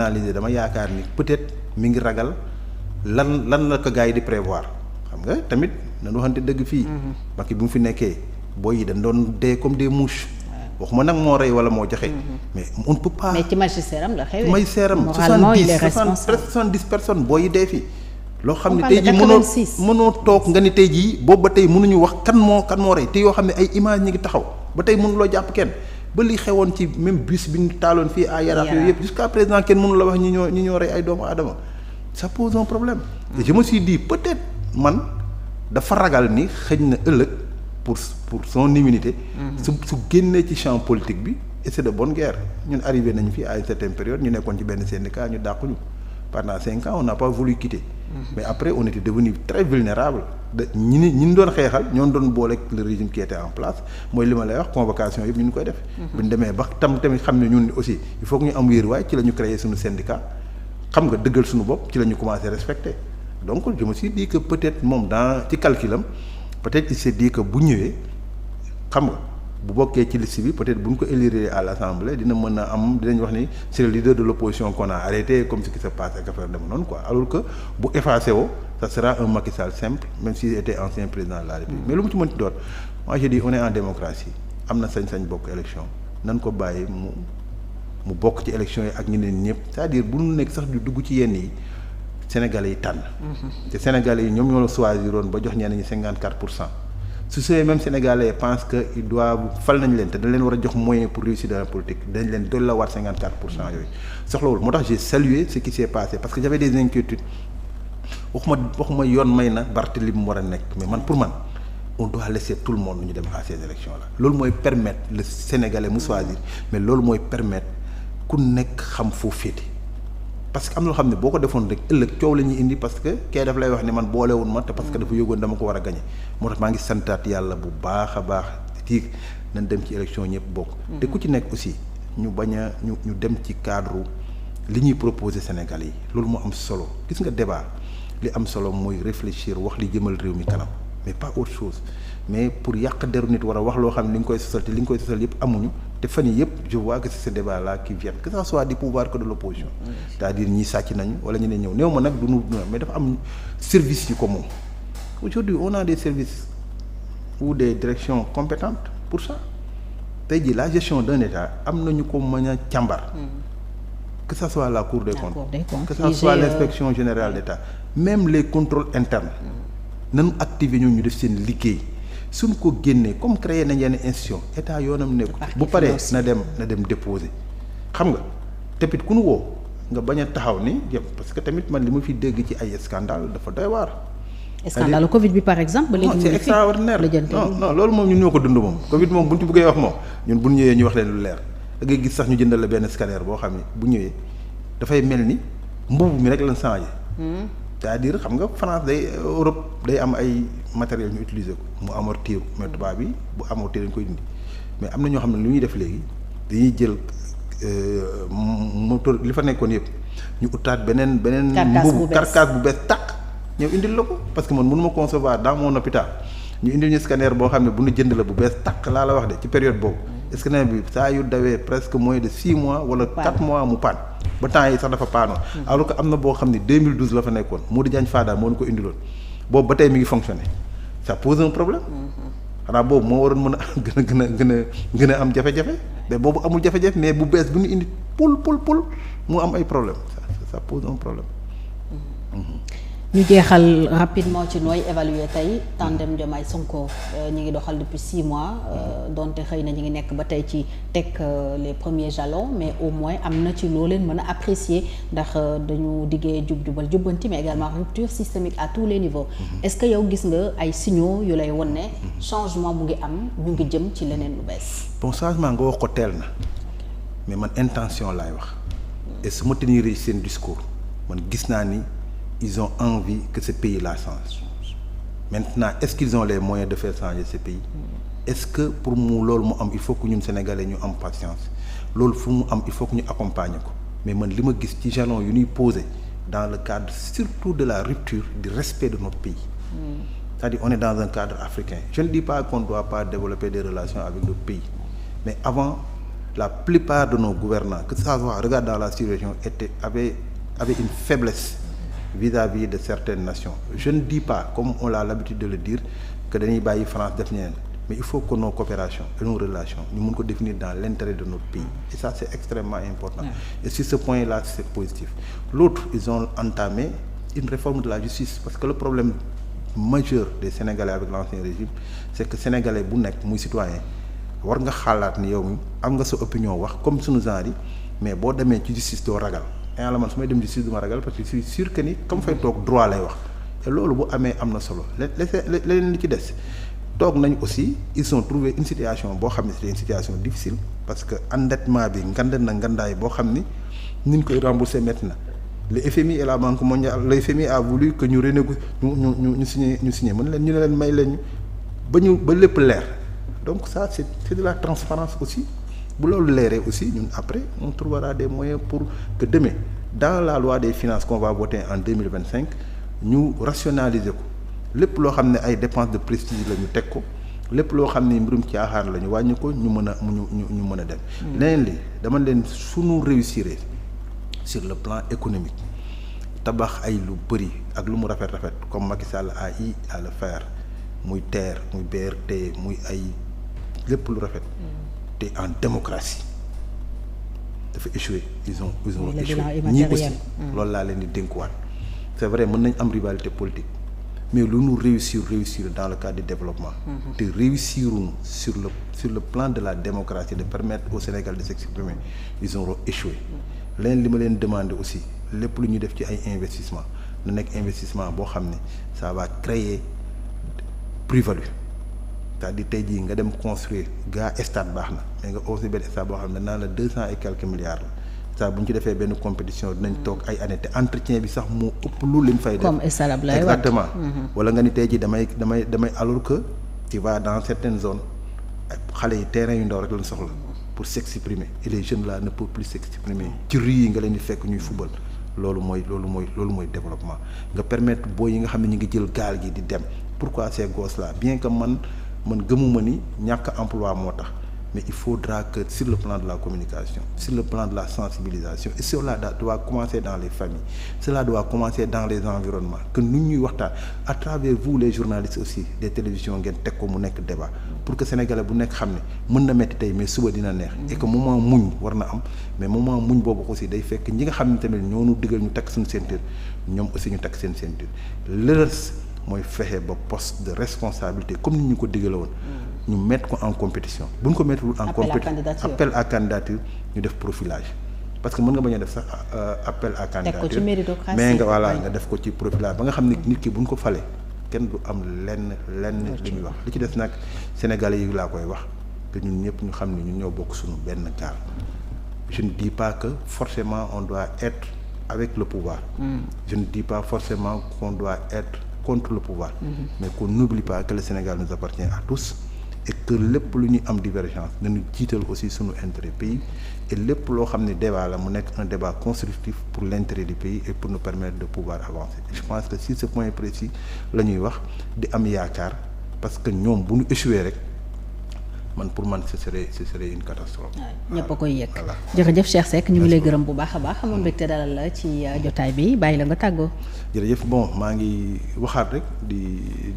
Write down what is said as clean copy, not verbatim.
analyser dama yaakaar ni peut-être mi ngi ragal lan la ko gars yi di prévoir xam nga tamit nañu waxante dëgg fii. Macky bi mu fi nekkee booy yi dañ doon dee comme des mouches. waxuma nag moo rey wala moo joxe. mais on ne peut pas. mais ci magistère am la xewee. magistère am moralement il est responsable 70 personnes booy yi dee fii. loo xam ne tey jii mënoo toog nga ni tey jii boobu ba tey mënuñu wax kan moo rey te yoo xam ne ay image ñi ngi taxaw ba tey mënuloo jàpp kenn ba li xewoon ci même bus bi ñu taaloon fii à Yarax yooyu yëpp jusqu'à présent kenn mënu la wax ñi ñoo rey ay doomu aadama ça pose un problème. et je me suis dit peut-être man dafa ragal ni xëj na ëllëg pour son immunité. su génnee ci champ politique bi et c'est de bonne guerre ñun arrivé nañu fi à une certaine période ñu nekkoon ci benn syndicat ñu dàquñu pendant 5 ans on n'a pas voulu quitter. mais après on était devenu très vulnérable ñi doon xeexal ñoo doon boole le régime qui était en place mooy li ma lay wax convocation yëpp ñu ngi koy def. bu ñu demee ba tamit xam ne ñun aussi il faut que ñu am wéeruwaay ci la ñu créer suñu syndicat xam nga dëggal suñu bopp ci la ñu commencé respecter donc je me suis dit que peut-être moom dans ci calculam peut-être il s'est dit que bu ñëwee xam nga bu bokkee ci liste bi peut-être bu ñu ko élire à l'Assemblée dina mën a am dinañ wax ni c'est le leader de l'opposition qu'on a arrêté comme ce qui se passe ak affaire dem noonu quoi alors que bu effacé woo ça sera un Macky Sall simple même s'il était ancien président de la République mais lu mu ci mënti doon moi je dis on est en démocratie am na sañ-sañ bokk élection nan ko bàyyi mu bokk ci élection yi ak ñeneen ñëpp c'est-à-dire bu ñu nekk sax du dugg ci yenn yi Sénégalais yi tànn te Sénégalais yi ñoom ñoo la choisiroon ba jox ñenn ñi 54%. su see même Sénégalais pense que ils doivent fal nañ leen te dañ leen war a jox moyen pour réussir dans la politique dañ leen doon la waat 54% yooyu soxlawul moo tax j'ai salué ce qui s'est passé parce que j'avais des inquiétudes waxuma yoon may na Barthélémy mu war a nekk mais man pour man on doit laisser tout le monde ñu dem à ces élections là loolu mooy permettre le Sénégalais mu choisir mais loolu mooy permettre ku nekk xam foo féete parce que am na loo xam ne boo ko defoon rek ëllëg coow la ñuy indi parce que kay daf lay wax ni man boolewul ma te parce que dafa yëgoon dama ko war a gagner moo tax maa ngi santaat yàlla bu baax a baax ci nañ dem ci élection ñëpp bokk. te ku ci nekk aussi ñu bañ a ñu dem ci cadre li ñuy proposer Sénégalais yi loolu moo am solo gis nga débat li am solo mooy réfléchir wax li jëmal réew mi kanam mais pas autre chose mais pour yàq deru nit war a wax loo xam ne li nga koy sosal te li nga koy sosal yëpp amuñu. te fan yii yëpp je vois que c'est ce débat là qui vient que ça soit du pouvoir que de l'opposition c'est-à-dire ñii sàcc nañu wala ñu ne ñëw néew ma nag du nu mais dafa am service yu ko moom aujourd'hui on a des services ou des directions compétentes pour ça tey jii la gestion d'un État am nañu ko mën a càmbar que ça soit la Cour des comptes que ça soit l'inspection générale d'État même les contrôles internes nañu activer ñoom ñu def seen liggéey suñ ko génnee comme créé nañ yenn institution état yoonam nekku bu paree na dem déposer xam nga tamit ku nu woo nga bañ a taxaw ni yëpp parce que tamit man li ma fi dégg ci ay scandale dafa doy waar. scandale Covid bi par exemple. ba léegi c'est extraordinaire non loolu moom ñun ñoo ko dund moom. Covid moom bu ñu ci bëggee wax moom ñun bu ñu ñëwee ñu wax leen lu leer da ngay gis sax ñu jëndal la benn scanner boo xam ne bu ñëwee dafay mel ni mbubu mi rek lañ changé. c'est-à-dire xam nga France Europe day am ay matériel ñu utiliser ko mu amortir mais tubaab bi bu amortir dañ koy dindi mais am na ñoo xam ne lu ñuy def léegi dañuy jël moteur li fa nekkoon yëpp ñu utaat beneen mbubu carcasse bu bees tàq ñëw indil la ko parce que man mënu ma concevoir dans mon hôpital ñu indil ñu scanner boo xam ne bu ñu jënd la bu bees tàq laa la wax de ci période boobu scanner bi saa yu dawee presque moins de 6 mois wala 4 mois mu paan ba temps yi sax dafa paanoon alors que am na boo xam ne 2012 la fa nekkoon Modou Diagne Fada moo ñu ko indiloon boobu ba tey mi ngi fonctionner ça pose un problème xanaa boobu moo waroon mën a gën a am jafe-jafe mais boobu amul jafe-jafe mais bu bees bu ñu indi pul mu am ay problème ça pose un problème. ñu jeexal rapidement ci nooy évaluer tey tandem Diomaye Sonko ñu ngi doxal depuis 6 mois donte xëy na ñu ngi nekk ba tey ci teg les premiers jalons mais au moins am na ci loo leen mën a apprécier ndax dañu diggee jubal jubbanti mais également rupture systémique à tous les niveaux. Est-ce que yow gis nga ay signaux yu lay won ne changement mu ngi am ñu ngi jëm ci leneen lu bees. bon changement nga wax ko teel na mais man intention laay wax et su ma tenir seen discours man gis naa ni. Ils ont envie que ce pays-là change. Maintenant, est-ce qu'ils ont les moyens de faire changer ce pays? Est-ce que pour mu loolu mu am il faut que ñun Sénégalais ñu am patience loolu fu mu am il faut que ñu accompagner ko mais man li ma gis ci jalons yu ñuy poser dans le cadre surtout de la rupture du respect de notre pays. C'est-à-dire on est dans un cadre africain. Je ne dis pas qu'on ne doit pas développer des relations avec d'autres pays mais avant la plupart de nos gouvernants que ça soit regarde dans la sous-région avaient une faiblesse vis-à-vis de certaines nations. Je ne dis pas, comme on a l'habitude de le dire, que dañuy bàyyi France def ñeneen, mais il faut que nos coopérations et nos relations ñu mun ko définir dans l'intérêt de notre pays, et ça c'est extrêmement important. Et sur ce point-là c'est positif. L'autre, ils ont entamé une réforme de la justice, parce que le problème majeur des Sénégalais avec l'ancien régime, c'est que Sénégalais bu nekk muy citoyen war nga xalaat ni yow mi am nga sa opinion wax comme sunu genre yi, mais boo demee ci justice doo ragal. yàlla man su may dem justice du ma ragal parce que je suis sûr que ni comme fay toog droit lay wax, te loolu bu amee am na solo leneen li ci des toog nañ aussi ils ont trouvé une situation boo xam ne c'est une situation difficile parce que endettement bi ngand na ngandaay boo xam ni ñu koy rembourser maintenant le FMI et la Banque mondiale, le FMI a voulu que ñu renégocie ñu signé mën leen ñu ne leen may leen ba lépp leer, donc ça c'est de la transparence aussi. bu loolu leeree aussi ñun après on trouvera des moyens pour que demain dans la loi des finances qu'on va voter en 2025 ñu rationaliser ko lépp loo xam ne ay dépenses de prestige la ñu teg ko lépp loo xam ne mbirum caaxaan la ñu wàññi ko ñu mën a dem. leneen li dama leen suñu réussir sur le plan économique tabax ay lu bëri ak lu mu rafet comme Macky Sall a eu à le faire muy TER muy BRT muy ay lépp lu rafet. te en démocratie dafa échoué ils ont échoué ñii aussi loolu laa leen di dénkuwaat c'est vrai mën nañ am rivalité politique mais lu ñu réussir dans le cadre du développement te réussiruñu sur le plan de la démocratie de permettre au Sénégal de s'exprimer ils ont échoué leen li ma leen demander aussi lépp lu ñuy def ci ay investissement na nekk investissement boo xam ne ça va créer plus-value. c'est-à-dire tey jii nga dem construire stade baax na mais nga aussi benn stade boo xam ne naan la 200 et quelques milliards la ça bu ñu ci defee benn compétition dinañ toog ay années te entretien bi sax moo ëpp lu leen fay def comme stade Abdoulaye Wade exactement wala nga ni tey jii damay alors que tu vas dans certaines zones xale yi terrain yu ndaw rek lañ soxla pour s'exprimer et les jeunes là ne peuvent plus s'exprimer ci rue yi nga leen di fekk ñuy football loolu mooy développement nga permettre booy yi nga xam ne ñu ngi jël gaal gi di dem pourquoi ces gosses là bien que man gëmuma ni ñàkk emploi moo tax mais il faudra que sur le plan de la communication sur le plan de la sensibilisation et cela doit commencer dans les familles, cela doit commencer dans les environnements, que nu ñuy waxtaan à travers vous les journalistes aussi des télévisions ngeen teg ko mu nekk débat pour que sénégalais bu nekk xam ne mën na metti tey mais suba dina neex et que moment muñ war na am mais moment muñ boobu aussi day fekk ñi nga xam ne tamit ñoo ñu digal ñu takk suñu ceinture ñoom aussi ñu takk seen ceinture lërës mooy fexe ba poste de responsabilité comme ni ñu ko digale woon ñu mettre ko en compétition bu ñu ko mettre en compétition appel à candidature ñu def profilage parce que mën nga bañ a def sax appel à candidature mais nga def ko ci profilage ba nga xam ne nit ki bu ñu ko falee kenn du am lenn li ñuy wax li ci des nag sénégalais yi laa koy wax que ñun ñëpp ñu xam ne ñun ñoo bokk suñu benn gaal je ne dis pas que forcément on doit être avec le pouvoir je ne dis pas forcément qu'on doit être contre le pouvoir mais qu'on n'oublie pas que le Sénégal nous appartient à tous et que lépp lu ñuy am divergence nañu jiital aussi sunu intérêt pays et lépp loo xam ne débat la mu nekk un débat constructif pour l'intérêt du pays et pour nous permettre de pouvoir avancer. Je pense que si ce point précis la ñuy wax di am yaakaar parce que ñoom bu ñu échoué rek pour man ce serait une catastrophe. ñëpp a koy yëg. jërëjëf Cheikh Seck ñu ngi lay gërëm bu baax a baax amoon mbégte dalal la ci jotaay bi bàyyi la nga tàggoo. jërëjëf maa ngi waxaat rek di